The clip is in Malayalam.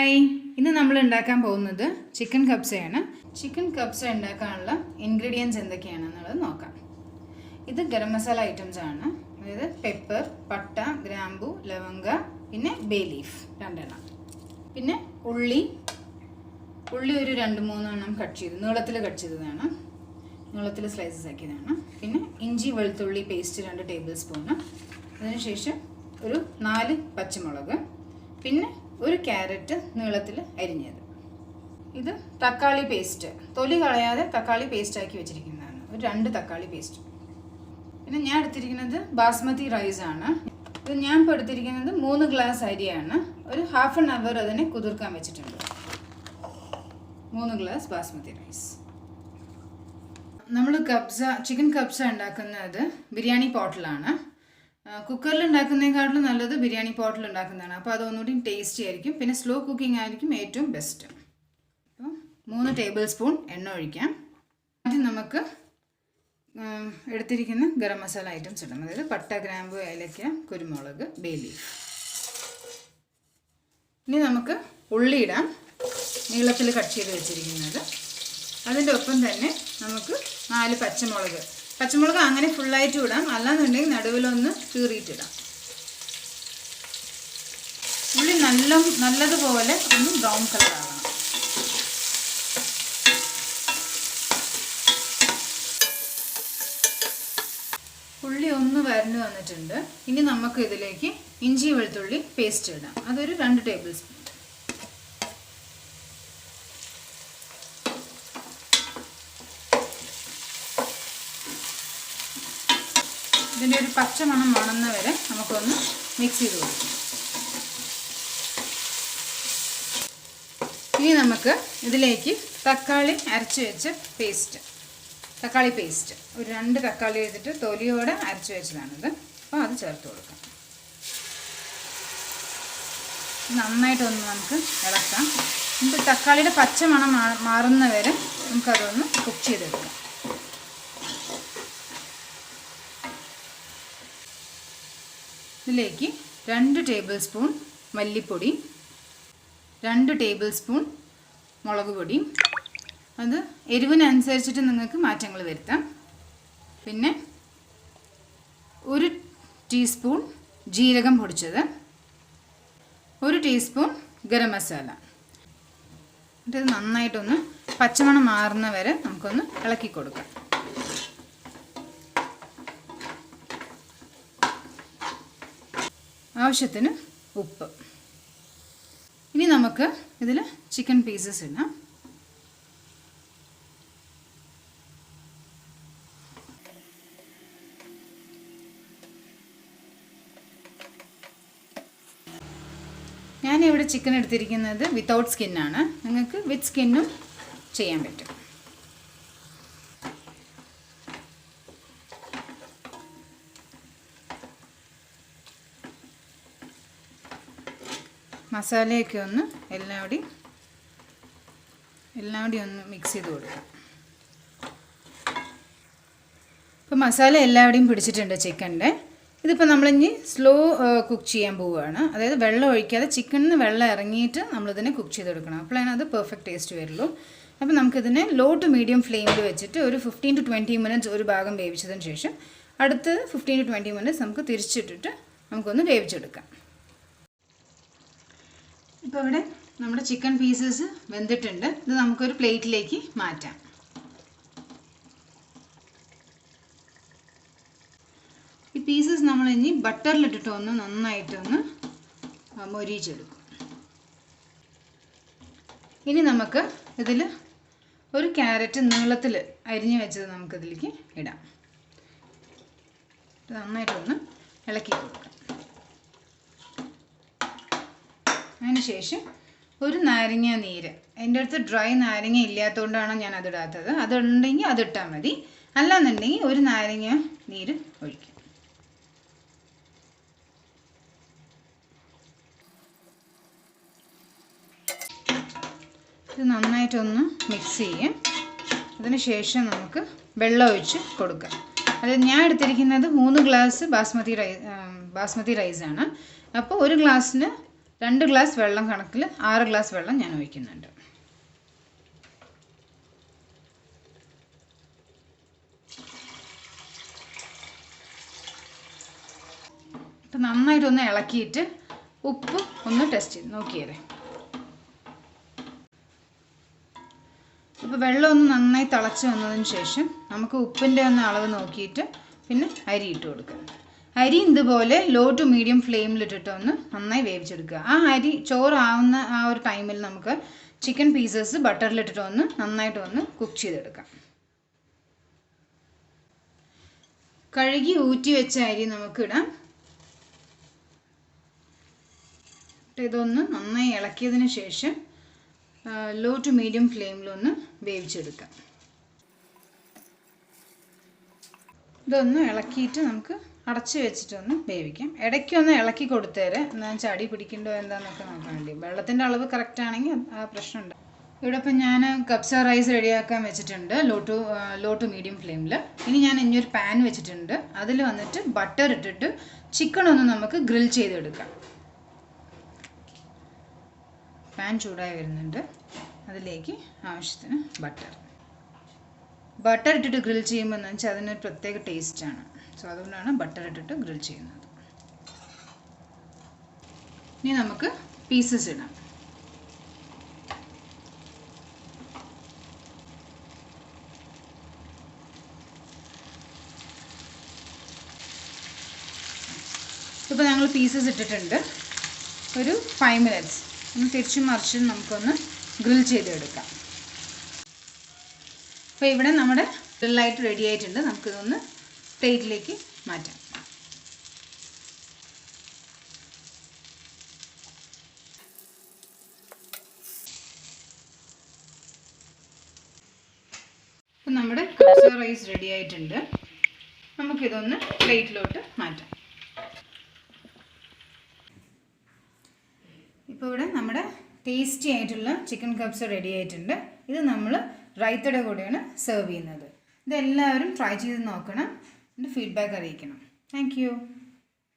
ഹായ്, ഇന്ന് നമ്മൾ ഉണ്ടാക്കാൻ പോകുന്നത് ചിക്കൻ കബ്സയാണ്. ചിക്കൻ കബ്സ ഉണ്ടാക്കാനുള്ള ഇൻഗ്രീഡിയൻസ് എന്തൊക്കെയാണെന്നുള്ളത് നോക്കാം. ഇത് ഗരം മസാല ഐറ്റംസ് ആണ്. അതായത് പെപ്പർ, പട്ട, ഗ്രാമ്പു, ലവംഗ, പിന്നെ ബേ ലീഫ് 2 എണ്ണം. പിന്നെ ഉള്ളി ഒരു 2-3 എണ്ണം കട്ട് ചെയ്ത് നീളത്തിൽ കട്ട് ചെയ്തതാണ്, നീളത്തിൽ സ്ലൈസസ് ആക്കിയതാണ്. പിന്നെ ഇഞ്ചി വെളുത്തുള്ളി പേസ്റ്റ് 2 ടേബിൾ സ്പൂണ്. അതിനുശേഷം ഒരു 4 പച്ചമുളക്, പിന്നെ ഒരു ക്യാരറ്റ് നീളത്തിൽ അരിഞ്ഞത്. ഇത് തക്കാളി പേസ്റ്റ്, തൊലി കളയാതെ തക്കാളി പേസ്റ്റ് ആക്കി വെച്ചിരിക്കുന്നതാണ്, ഒരു 2 തക്കാളി പേസ്റ്റ്. പിന്നെ ഞാൻ എടുത്തിരിക്കുന്നത് ബാസ്മതി റൈസ് ആണ്. ഇത് ഞാൻ ഇപ്പോൾ എടുത്തിരിക്കുന്നത് 3 ഗ്ലാസ് അരിയാണ്. ഒരു ½ ആൻ അവർ അതിനെ കുതിർക്കാൻ വെച്ചിട്ടുണ്ട്. 3 ഗ്ലാസ് ബാസ്മതി റൈസ്. നമ്മൾ ചിക്കൻ കബ്സ ഉണ്ടാക്കുന്നത് ബിരിയാണി പോട്ടിലാണ്. കുക്കറിൽ ഉണ്ടാക്കുന്നതിനേക്കാളും നല്ലത് ബിരിയാണി പോട്ടിൽ ഉണ്ടാക്കുന്നതാണ്. അപ്പോൾ അതൊന്നുകൂടി ടേസ്റ്റി ആയിരിക്കും. പിന്നെ സ്ലോ കുക്കിംഗ് ആയിരിക്കും ഏറ്റവും ബെസ്റ്റ്. അപ്പോൾ 3 ടേബിൾ സ്പൂൺ എണ്ണ ഒഴിക്കാം. ആദ്യം നമുക്ക് എടുത്തിരിക്കുന്ന ഗരം മസാല ഐറ്റംസ് ഇടാം. അതായത് പട്ട, ഗ്രാമ്പു, ഏലക്ക, കുരുമുളക്, ബേ ലീഫ്. ഇനി നമുക്ക് ഉള്ളി ഇടാം, നീളത്തിൽ കട്ട് ചെയ്ത് വെച്ചിരിക്കുന്നത്. അതിൻ്റെ ഒപ്പം തന്നെ നമുക്ക് 4 പച്ചമുളക് അങ്ങനെ ഫുള്ളായിട്ട് ഇടാം, അല്ലാന്നുണ്ടെങ്കിൽ നടുവിലൊന്ന് കീറിയിട്ടിടാം. ഉള്ളി നല്ലതുപോലെ ഒന്ന് ബ്രൗൺ കളർ ആവണം. ഉള്ളി ഒന്ന് വരഞ്ഞു വന്നിട്ടുണ്ട്. ഇനി നമുക്ക് ഇതിലേക്ക് ഇഞ്ചി വെളുത്തുള്ളി പേസ്റ്റ് ഇടാം. അതൊരു 2 ടേബിൾ സ്പൂൺ. ഇതിൻ്റെ ഒരു പച്ചമണം മണന്ന വരെ നമുക്കൊന്ന് മിക്സ് ചെയ്ത് കൊടുക്കാം. ഇനി നമുക്ക് ഇതിലേക്ക് തക്കാളി അരച്ച് വെച്ച തക്കാളി പേസ്റ്റ് ഒരു 2 തക്കാളി എടുത്തിട്ട് തൊലിയോടെ അരച്ച് വെച്ചതാണിത്. അപ്പോൾ അത് ചേർത്ത് കൊടുക്കാം. നന്നായിട്ടൊന്ന് നമുക്ക് ഇളക്കാം. എന്നിട്ട് തക്കാളിയുടെ പച്ചമണം മാറുന്ന വരെ നമുക്കതൊന്ന് കുക്ക് ചെയ്തെടുക്കാം. ഇതിലേക്ക് 2 ടേബിൾ സ്പൂൺ മല്ലിപ്പൊടി, 2 ടേബിൾ സ്പൂൺ മുളക് പൊടി. അത് എരിവിനനുസരിച്ചിട്ട് നിങ്ങൾക്ക് മാറ്റങ്ങൾ വരുത്താം. പിന്നെ 1 ടീസ്പൂൺ ജീരകം പൊടിച്ചത്, 1 ടീസ്പൂൺ ഗരം മസാല. എന്നിട്ട് ഇത് നന്നായിട്ടൊന്ന് പച്ചമണം മാറുന്ന വരെ നമുക്കൊന്ന് ഇളക്കി കൊടുക്കാം. ആവശ്യത്തിന് ഉപ്പ്. ഇനി നമുക്ക് ഇതിൽ ചിക്കൻ പീസസ് ഇടാം. ഞാനിവിടെ ചിക്കൻ എടുത്തിരിക്കുന്നത് വിത്തൗട്ട് സ്കിന്നാണ്. നിങ്ങൾക്ക് വിത്ത് സ്കിന്നും ചെയ്യാൻ പറ്റും. മസാലയൊക്കെ ഒന്ന് എല്ലാവരുടെയും ഒന്ന് മിക്സ് ചെയ്ത് കൊടുക്കാം. ഇപ്പോൾ മസാല എല്ലാവരുടെയും പിടിച്ചിട്ടുണ്ട് ചിക്കൻ്റെ. ഇതിപ്പോൾ നമ്മളിനി സ്ലോ കുക്ക് ചെയ്യാൻ പോവുകയാണ്. അതായത് വെള്ളം ഒഴിക്കാതെ ചിക്കനിൽ നിന്ന് വെള്ളം ഇറങ്ങിയിട്ട് നമ്മളിതിനെ കുക്ക് ചെയ്തെടുക്കണം. അപ്പോഴാണ് അത് പെർഫെക്റ്റ് ടേസ്റ്റ് വരുള്ളൂ. അപ്പോൾ നമുക്കിതിനെ ലോ ടു മീഡിയം ഫ്ലെയിമിൽ വെച്ചിട്ട് ഒരു 15 to 20 മിനിറ്റ്സ് ഒരു ഭാഗം വേവിച്ചതിന് ശേഷം അടുത്ത് 15 to 20 മിനിറ്റ്സ് നമുക്ക് തിരിച്ചിട്ടിട്ട് നമുക്കൊന്ന് വേവിച്ചെടുക്കാം. ഇപ്പോൾ ഇവിടെ നമ്മുടെ ചിക്കൻ പീസസ് വെന്തിട്ടുണ്ട്. ഇത് നമുക്കൊരു പ്ലേറ്റിലേക്ക് മാറ്റാം. ഈ പീസസ് നമ്മൾ ഇനി ബട്ടറിലിട്ടിട്ട് ഒന്ന് നന്നായിട്ടൊന്ന് മൊരിയിച്ചെടുക്കും. ഇനി നമുക്ക് ഇതിൽ ഒരു ക്യാരറ്റ് നീളത്തിൽ അരിഞ്ഞ് വെച്ചത് നമുക്കിതിലേക്ക് ഇടാം. നന്നായിട്ടൊന്ന് ഇളക്കി കൊടുക്കാം. അതിനുശേഷം ഒരു നാരങ്ങ നീര്, എൻ്റെ അടുത്ത് ഡ്രൈ നാരങ്ങ ഇല്ലാത്തതുകൊണ്ടാണ് ഞാൻ അതിടാത്തത്. അതുണ്ടെങ്കിൽ അതിട്ടാൽ മതി, അല്ലാന്നുണ്ടെങ്കിൽ ഒരു നാരങ്ങ നീര് ഒഴിക്കും. ഇത് നന്നായിട്ടൊന്ന് മിക്സ് ചെയ്യാം. അതിനുശേഷം നമുക്ക് വെള്ളം ഒഴിച്ച് കൊടുക്കാം. അതായത് ഞാൻ എടുത്തിരിക്കുന്നത് 3 ഗ്ലാസ് ബാസ്മതി റൈസാണ്. അപ്പോൾ 1 ഗ്ലാസ്സിന് 2 ഗ്ലാസ് വെള്ളം കണക്കിൽ 6 ഗ്ലാസ് വെള്ളം ഞാൻ ഒഴിക്കുന്നുണ്ട്. അപ്പോൾ നന്നായിട്ടൊന്ന് ഇളക്കിയിട്ട് ഉപ്പ് ഒന്ന് ടെസ്റ്റ് ചെയ്ത് നോക്കിയേരെ. അപ്പോൾ വെള്ളം ഒന്ന് നന്നായി തിളച്ച് വന്നതിന് ശേഷം നമുക്ക് ഉപ്പിൻ്റെ ഒന്ന് അളവ് നോക്കിയിട്ട് പിന്നെ അരി ഇട്ട് കൊടുക്കുക. അരി ഇതുപോലെ ലോ ടു മീഡിയം ഫ്ലെയിമിലിട്ടിട്ട് ഒന്ന് നന്നായി വേവിച്ചെടുക്കുക. ആ അരി ചോറാവുന്ന ആ ഒരു ടൈമിൽ നമുക്ക് ചിക്കൻ പീസസ് ബട്ടറിലിട്ടിട്ട് ഒന്ന് നന്നായിട്ട് ഒന്ന് കുക്ക് ചെയ്തെടുക്കാം. കഴുകി ഊറ്റി വെച്ച അരി നമുക്കിടാം. ഇതൊന്ന് നന്നായി ഇളക്കിയതിന് ശേഷം ലോ ടു മീഡിയം ഫ്ലെയിമിലൊന്ന് വേവിച്ചെടുക്കാം. ഇതൊന്ന് ഇളക്കിയിട്ട് നമുക്ക് അടച്ച് വെച്ചിട്ടൊന്ന് വേവിക്കാം. ഇടയ്ക്കൊന്ന് ഇളക്കി കൊടുത്തേരെ, എന്താണെന്ന് വെച്ചാൽ അടി പിടിക്കണ്ടോ എന്താണെന്നൊക്കെ നോക്കാൻ വേണ്ടി. വെള്ളത്തിൻ്റെ അളവ് കറക്റ്റ് ആണെങ്കിൽ ആ പ്രശ്നമുണ്ട്. ഇവിടെ ഇപ്പം ഞാൻ കബ്സ റൈസ് റെഡിയാക്കാൻ വെച്ചിട്ടുണ്ട് ലോ ടു മീഡിയം ഫ്ലെയിമിൽ. ഇനി ഞാൻ ഇനിയൊരു പാൻ വെച്ചിട്ടുണ്ട്. അതിൽ വന്നിട്ട് ബട്ടർ ഇട്ടിട്ട് ചിക്കൻ ഒന്ന് നമുക്ക് ഗ്രിൽ ചെയ്തെടുക്കാം. പാൻ ചൂടായി വരുന്നുണ്ട്. അതിലേക്ക് ആവശ്യത്തിന് ബട്ടർ ഇട്ടിട്ട് ഗ്രിൽ ചെയ്യുമ്പോൾ എന്ന് വെച്ചാൽ അതിനൊരു പ്രത്യേക ടേസ്റ്റാണ്. സോ അതുകൊണ്ടാണ് ബട്ടർ ഇട്ടിട്ട് ഗ്രിൽ ചെയ്യുന്നത്. ഇനി നമുക്ക് പീസസ് ഇടാം. ഇപ്പോൾ ഞങ്ങൾ പീസസ് ഇട്ടിട്ടുണ്ട്. ഒരു 5 മിനിറ്റ്സ് ഒന്ന് തിരിച്ചും മറിച്ചും നമുക്കൊന്ന് ഗ്രിൽ ചെയ്തെടുക്കാം. അപ്പോൾ ഇവിടെ നമ്മുടെ ഗ്രില്ലായിട്ട് റെഡി ആയിട്ടുണ്ട്. നമുക്കിതൊന്ന് പ്ലേറ്റിലേക്ക് മാറ്റാം. അപ്പോൾ നമ്മുടെ കബ്സ റൈസ് റെഡി ആയിട്ടുണ്ട്. നമുക്കിതൊന്ന് പ്ലേറ്റിലോട്ട് മാറ്റാം. ഇപ്പോൾ ഇവിടെ നമ്മുടെ ടേസ്റ്റി ആയിട്ടുള്ള ചിക്കൻ കബ്സ റെഡി ആയിട്ടുണ്ട്. ഇത് നമ്മൾ റൈത്തയുടെ കൂടെയാണ് സെർവ് ചെയ്യുന്നത്. ഇതെല്ലാവരും ട്രൈ ചെയ്ത് നോക്കണം. എൻ്റെ ഫീഡ്ബാക്ക് അറിയിക്കണം. Thank you.